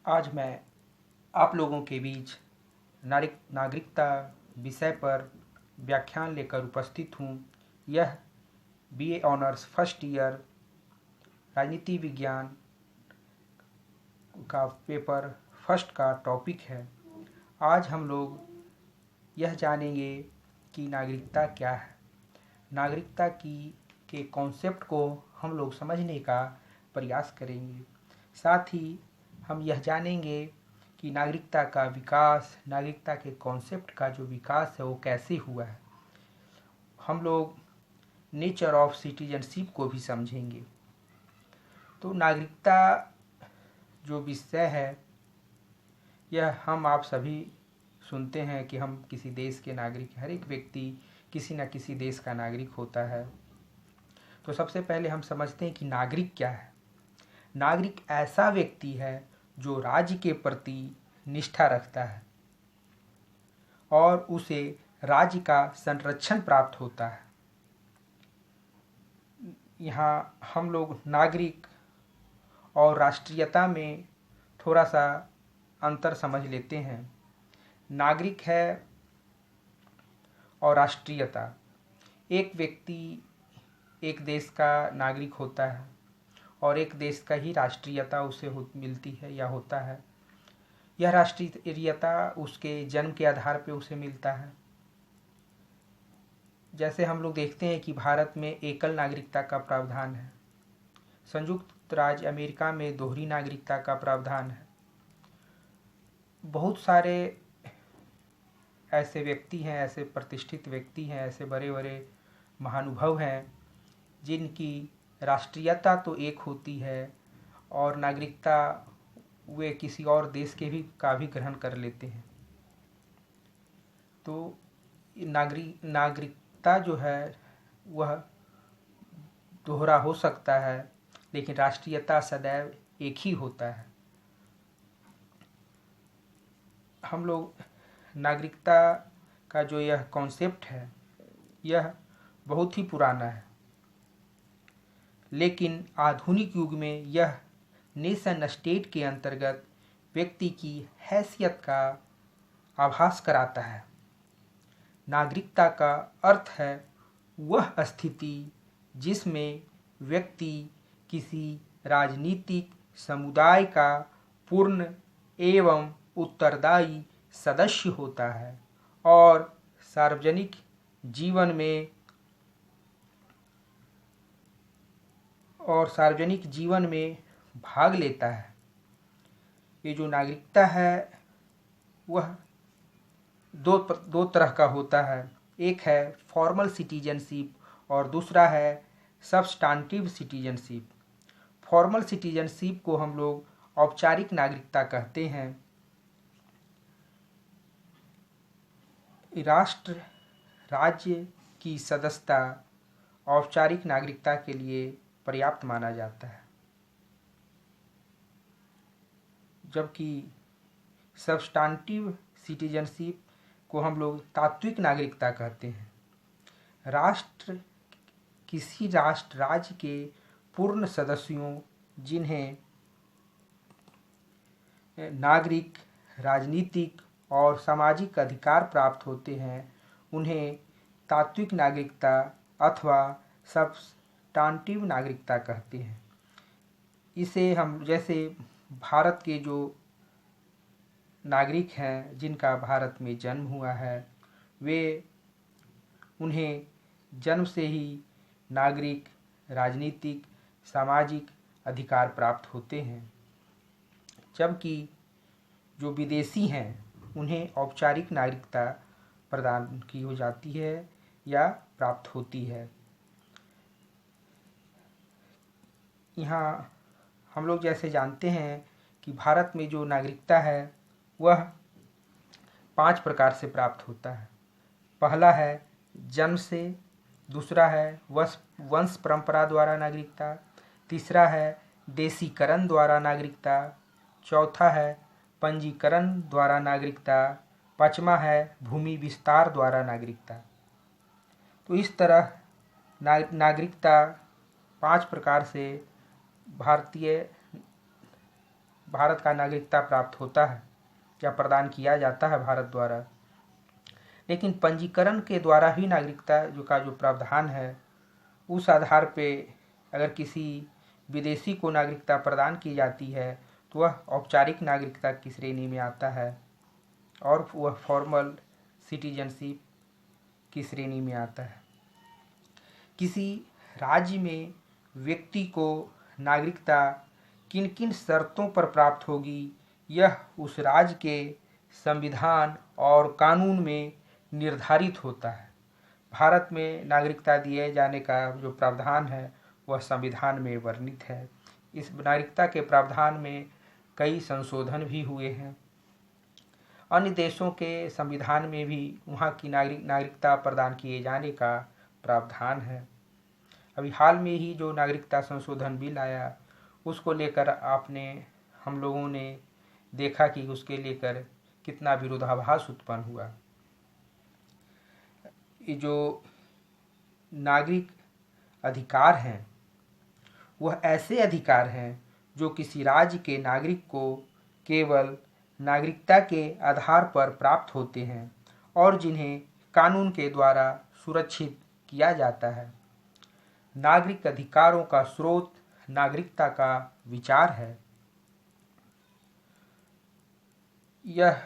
आज मैं आप लोगों के बीच नागरिकता विषय पर व्याख्यान लेकर उपस्थित हूँ। यह बीए ऑनर्स फर्स्ट ईयर राजनीति विज्ञान का पेपर फर्स्ट का टॉपिक है। आज हम लोग यह जानेंगे कि नागरिकता क्या है। नागरिकता के कॉन्सेप्ट को हम लोग समझने का प्रयास करेंगे। साथ ही हम यह जानेंगे कि नागरिकता का विकास, नागरिकता के कॉन्सेप्ट का जो विकास है वो कैसे हुआ है। हम लोग नेचर ऑफ सिटीजनशिप को भी समझेंगे। तो नागरिकता जो विषय है, यह हम आप सभी सुनते हैं कि हम किसी देश के नागरिक, हर एक व्यक्ति किसी न किसी देश का नागरिक होता है। तो सबसे पहले हम समझते हैं कि नागरिक क्या है। नागरिक ऐसा व्यक्ति है जो राज्य के प्रति निष्ठा रखता है और उसे राज्य का संरक्षण प्राप्त होता है। यहाँ हम लोग नागरिक और राष्ट्रीयता में थोड़ा सा अंतर समझ लेते हैं। नागरिक है और राष्ट्रीयता, एक व्यक्ति एक देश का नागरिक होता है और एक देश का ही राष्ट्रीयता उसे मिलती है या होता है। यह राष्ट्रीयता उसके जन्म के आधार पर उसे मिलता है। जैसे हम लोग देखते हैं कि भारत में एकल नागरिकता का प्रावधान है, संयुक्त राज्य अमेरिका में दोहरी नागरिकता का प्रावधान है। बहुत सारे ऐसे व्यक्ति हैं, ऐसे प्रतिष्ठित व्यक्ति हैं, ऐसे बड़े बड़े महानुभव हैं जिनकी राष्ट्रीयता तो एक होती है और नागरिकता वे किसी और देश के का भी ग्रहण कर लेते हैं। तो नागरिकता जो है वह दोहरा हो सकता है, लेकिन राष्ट्रीयता सदैव एक ही होता है। हम लोग नागरिकता का जो यह कॉन्सेप्ट है, यह बहुत ही पुराना है, लेकिन आधुनिक युग में यह नेशन स्टेट के अंतर्गत व्यक्ति की हैसियत का आभास कराता है। नागरिकता का अर्थ है वह स्थिति जिसमें व्यक्ति किसी राजनीतिक समुदाय का पूर्ण एवं उत्तरदायी सदस्य होता है और सार्वजनिक जीवन में भाग लेता है। ये जो नागरिकता है वह दो तरह का होता है। एक है फॉर्मल सिटीजनशिप और दूसरा है सब्सटेंटिव सिटीजनशिप। फॉर्मल सिटीजनशिप को हम लोग औपचारिक नागरिकता कहते हैं। राज्य की सदस्यता औपचारिक नागरिकता के लिए पर्याप्त माना जाता है, जबकि सब्सटेंटिव सिटीजनशिप को हम लोग तात्विक नागरिकता कहते हैं। किसी राज्य के पूर्ण सदस्यों जिन्हें नागरिक, राजनीतिक और सामाजिक अधिकार प्राप्त होते हैं, उन्हें तात्विक नागरिकता अथवा सब्सटेंटिव नागरिकता कहते हैं। इसे हम जैसे भारत के जो नागरिक हैं जिनका भारत में जन्म हुआ है, उन्हें जन्म से ही नागरिक, राजनीतिक, सामाजिक अधिकार प्राप्त होते हैं, जबकि जो विदेशी हैं उन्हें औपचारिक नागरिकता प्रदान की हो जाती है या प्राप्त होती है। यहाँ हम लोग जैसे जानते हैं कि भारत में जो नागरिकता है वह 5 प्रकार से प्राप्त होता है। पहला है जन्म से, दूसरा है वंश परंपरा द्वारा नागरिकता, तीसरा है देशीकरण द्वारा नागरिकता, चौथा है पंजीकरण द्वारा नागरिकता, पांचवा है भूमि विस्तार द्वारा नागरिकता। तो इस तरह नागरिकता 5 प्रकार से भारत का नागरिकता प्राप्त होता है या प्रदान किया जाता है भारत द्वारा। लेकिन पंजीकरण के द्वारा ही नागरिकता जो प्रावधान है, उस आधार पे अगर किसी विदेशी को नागरिकता प्रदान की जाती है तो वह औपचारिक नागरिकता की श्रेणी में आता है और वह फॉर्मल सिटीजनशिप की श्रेणी में आता है। किसी राज्य में व्यक्ति को नागरिकता किन किन शर्तों पर प्राप्त होगी, यह उस राज्य के संविधान और कानून में निर्धारित होता है। भारत में नागरिकता दिए जाने का जो प्रावधान है वह संविधान में वर्णित है। इस नागरिकता के प्रावधान में कई संशोधन भी हुए हैं। अन्य देशों के संविधान में भी वहाँ की नागरिकता प्रदान किए जाने का प्रावधान है। अभी हाल में ही जो नागरिकता संशोधन बिल आया, उसको लेकर हम लोगों ने देखा कि उसके लेकर कितना विरोधाभास उत्पन्न हुआ। ये जो नागरिक अधिकार हैं वह ऐसे अधिकार हैं जो किसी राज्य के नागरिक को केवल नागरिकता के आधार पर प्राप्त होते हैं और जिन्हें कानून के द्वारा सुरक्षित किया जाता है। नागरिक अधिकारों का स्रोत नागरिकता का विचार है। यह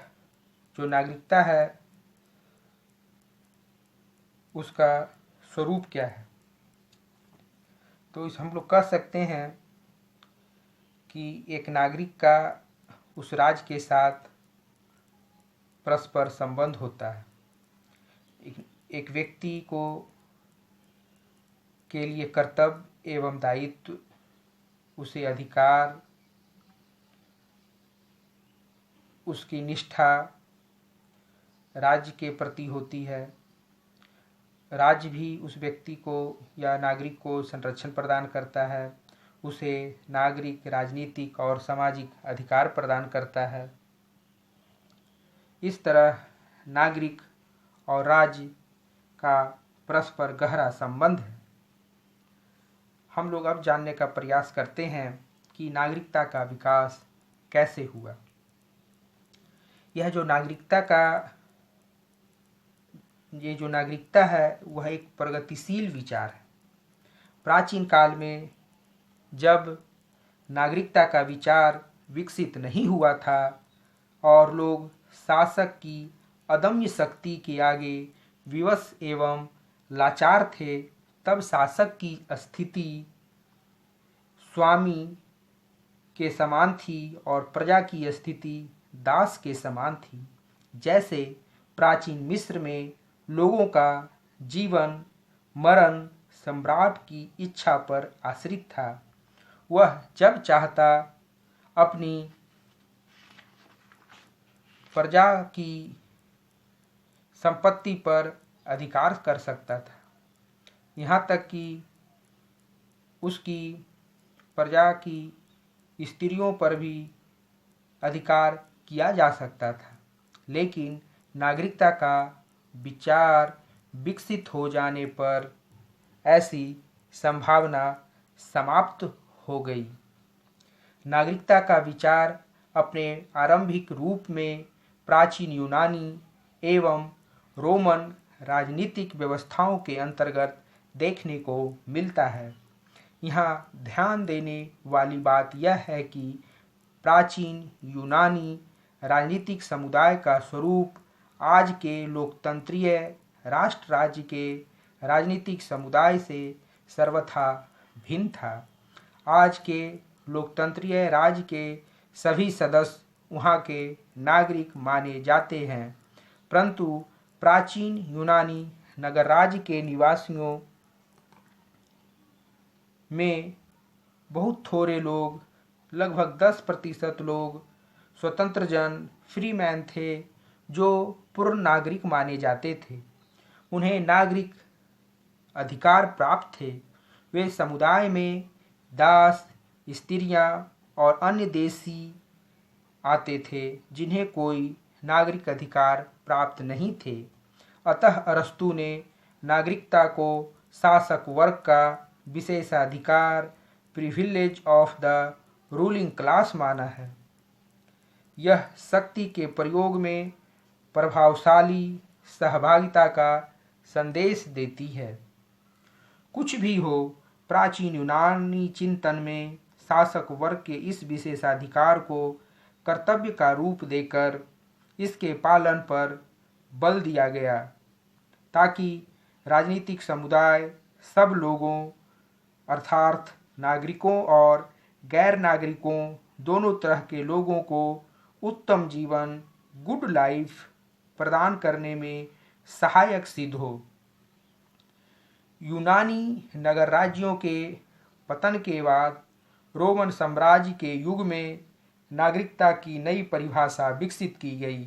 जो नागरिकता है उसका स्वरूप क्या है, तो इस हम लोग कह सकते हैं कि एक नागरिक का उस राज्य के साथ परस्पर संबंध होता है। एक व्यक्ति को के लिए कर्तव्य एवं दायित्व, उसे अधिकार, उसकी निष्ठा राज्य के प्रति होती है। राज्य भी उस व्यक्ति को या नागरिक को संरक्षण प्रदान करता है, उसे नागरिक, राजनीतिक और सामाजिक अधिकार प्रदान करता है। इस तरह नागरिक और राज्य का परस्पर गहरा संबंध है। हम लोग अब जानने का प्रयास करते हैं कि नागरिकता का विकास कैसे हुआ। ये जो नागरिकता है वह एक प्रगतिशील विचार है। प्राचीन काल में जब नागरिकता का विचार विकसित नहीं हुआ था और लोग शासक की अदम्य शक्ति के आगे विवश एवं लाचार थे, तब शासक की स्थिति स्वामी के समान थी और प्रजा की स्थिति दास के समान थी। जैसे प्राचीन मिस्र में लोगों का जीवन मरण सम्राट की इच्छा पर आश्रित था। वह जब चाहता अपनी प्रजा की संपत्ति पर अधिकार कर सकता था। यहाँ तक कि उसकी प्रजा की स्त्रियों पर भी अधिकार किया जा सकता था। लेकिन नागरिकता का विचार विकसित हो जाने पर ऐसी संभावना समाप्त हो गई। नागरिकता का विचार अपने आरंभिक रूप में प्राचीन यूनानी एवं रोमन राजनीतिक व्यवस्थाओं के अंतर्गत देखने को मिलता है। यहाँ ध्यान देने वाली बात यह है कि प्राचीन यूनानी राजनीतिक समुदाय का स्वरूप आज के लोकतंत्रीय राष्ट्र राज्य के राजनीतिक समुदाय से सर्वथा भिन्न था। आज के लोकतंत्रीय राज्य के सभी सदस्य वहाँ के नागरिक माने जाते हैं, परंतु प्राचीन यूनानी नगर राज्य के निवासियों में बहुत थोड़े लोग, लगभग 10% लोग स्वतंत्र जन, फ्रीमैन थे जो पूर्ण नागरिक माने जाते थे। उन्हें नागरिक अधिकार प्राप्त थे। वे समुदाय में दास, स्त्रियां और अन्य देशी आते थे जिन्हें कोई नागरिक अधिकार प्राप्त नहीं थे। अतः अरस्तु ने नागरिकता को शासक वर्ग का विशेषाधिकार, privilege of the ruling class माना है। यह शक्ति के प्रयोग में प्रभावशाली सहभागिता का संदेश देती है। कुछ भी हो, प्राचीन यूनानी चिंतन में शासक वर्ग के इस विशेषाधिकार को कर्तव्य का रूप देकर इसके पालन पर बल दिया गया, ताकि राजनीतिक समुदाय सब लोगों अर्थात नागरिकों और गैर नागरिकों दोनों तरह के लोगों को उत्तम जीवन, गुड लाइफ प्रदान करने में सहायक सिद्ध हो। यूनानी नगर राज्यों के पतन के बाद रोमन साम्राज्य के युग में नागरिकता की नई परिभाषा विकसित की गई।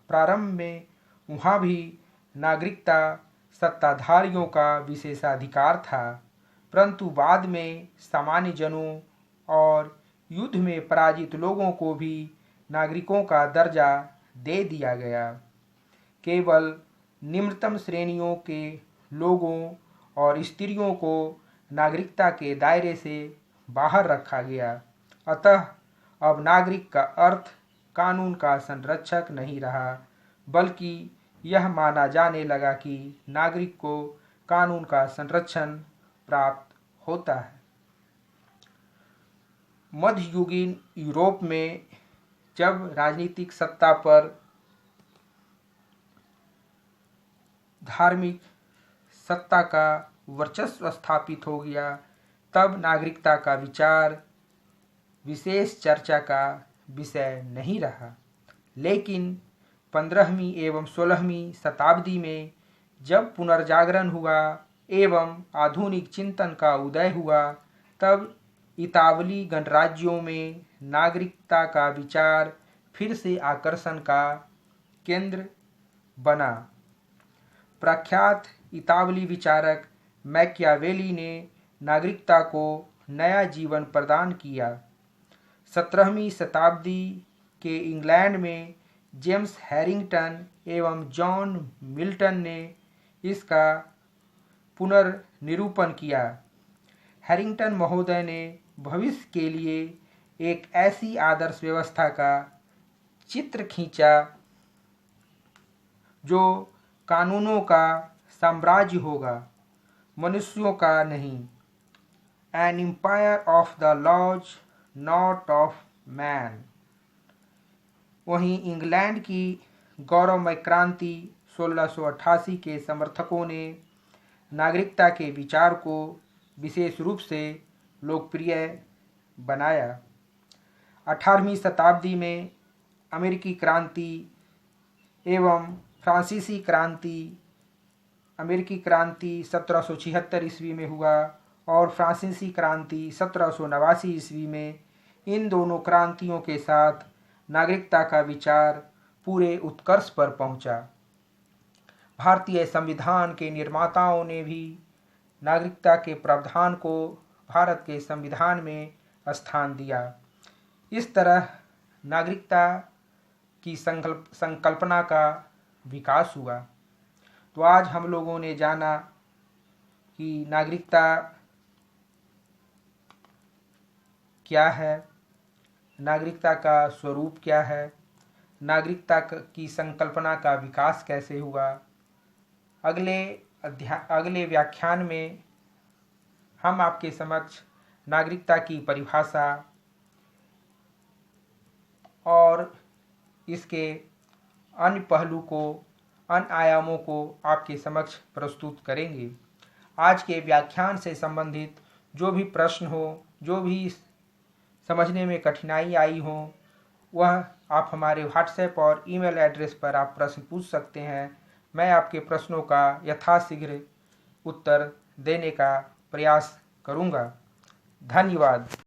प्रारंभ में वहाँ भी नागरिकता सत्ताधारियों का विशेषाधिकार था, परंतु बाद में सामान्य जनों और युद्ध में पराजित लोगों को भी नागरिकों का दर्जा दे दिया गया। केवल निम्नतम श्रेणियों के लोगों और स्त्रियों को नागरिकता के दायरे से बाहर रखा गया। अतः अब नागरिक का अर्थ कानून का संरक्षक नहीं रहा, बल्कि यह माना जाने लगा कि नागरिक को कानून का संरक्षण प्राप्त होता है। मध्ययुगीन यूरोप में जब राजनीतिक सत्ता पर धार्मिक सत्ता का वर्चस्व स्थापित हो गया, तब नागरिकता का विचार विशेष चर्चा का विषय नहीं रहा। लेकिन 15वीं एवं 16वीं शताब्दी में जब पुनर्जागरण हुआ एवं आधुनिक चिंतन का उदय हुआ, तब इतावली गणराज्यों में नागरिकता का विचार फिर से आकर्षण का केंद्र बना। प्रख्यात इतावली विचारक मैकियावेली ने नागरिकता को नया जीवन प्रदान किया। 17वीं शताब्दी के इंग्लैंड में जेम्स हैरिंगटन एवं जॉन मिल्टन ने इसका पुनर्निरूपण किया। हैरिंगटन महोदय ने भविष्य के लिए एक ऐसी आदर्श व्यवस्था का चित्र खींचा जो कानूनों का साम्राज्य होगा, मनुष्यों का नहीं। An empire of the laws not of man. वहीं इंग्लैंड की गौरवमय क्रांति 1688 के समर्थकों ने नागरिकता के विचार को विशेष रूप से लोकप्रिय बनाया। 18वीं शताब्दी में अमेरिकी क्रांति एवं फ्रांसीसी क्रांति, अमेरिकी क्रांति 1776 ईस्वी में हुआ और फ्रांसीसी क्रांति 1789 ईस्वी में। इन दोनों क्रांतियों के साथ नागरिकता का विचार पूरे उत्कर्ष पर पहुंचा। भारतीय संविधान के निर्माताओं ने भी नागरिकता के प्रावधान को भारत के संविधान में स्थान दिया। इस तरह नागरिकता की संकल्पना का विकास हुआ। तो आज हम लोगों ने जाना कि नागरिकता क्या है, नागरिकता का स्वरूप क्या है, नागरिकता की संकल्पना का विकास कैसे हुआ। अगले व्याख्यान में हम आपके समक्ष नागरिकता की परिभाषा और इसके अन्य पहलू को, अन्य आयामों को आपके समक्ष प्रस्तुत करेंगे। आज के व्याख्यान से संबंधित जो भी प्रश्न हो, जो भी समझने में कठिनाई आई हो, वह आप हमारे व्हाट्सएप और ईमेल एड्रेस पर आप प्रश्न पूछ सकते हैं। मैं आपके प्रश्नों का यथाशीघ्र उत्तर देने का प्रयास करूंगा। धन्यवाद।